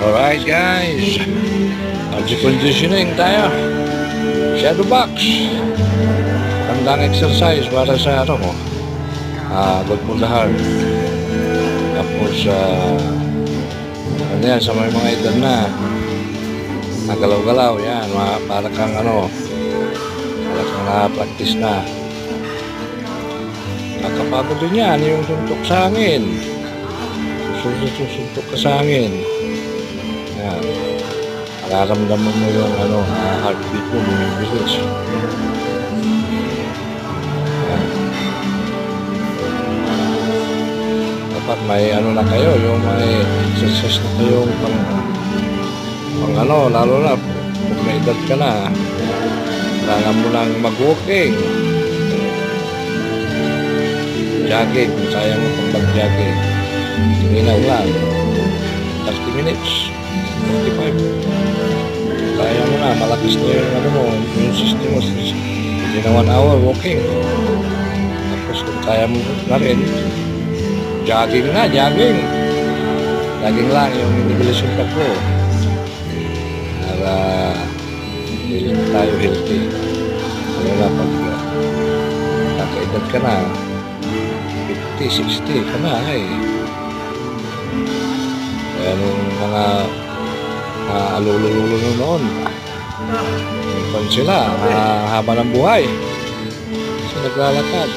Alright guys, conditioning tayo. Shadow box. Tandang exercise para sa ano mo. Good for the heart. Tapos ano yan, sa mga edad na nagalaw-galaw yan, para kang na-practice na. Nakapagod din yan, yung suntok sa hangin. Susuntok ka sa hangin. Yan. Nararamdaman mo yung heartbeat mo, bumibilis. Yan. Dapat may na kayo, yung may exercise na kayo lalo na kung may edad ka na, kailangan mo lang mag-walking. Jogging, kung kaya mo pang mag-jogging. Minaw lang. 30 minutes. 45. Kaya mo na, malakas na yung yung system mo. Hindi na 1 hour walking. Tapos kung kaya mo na rin, jogging na, jogging. Jogging lang yung inibilis yung takbo. Para hindi tayo healthy. Ano na pag kakaedad ka na, 50, 60 ka na Kaya nung mga alululo noon, sila, haba ng buhay. Kasi naglalakad.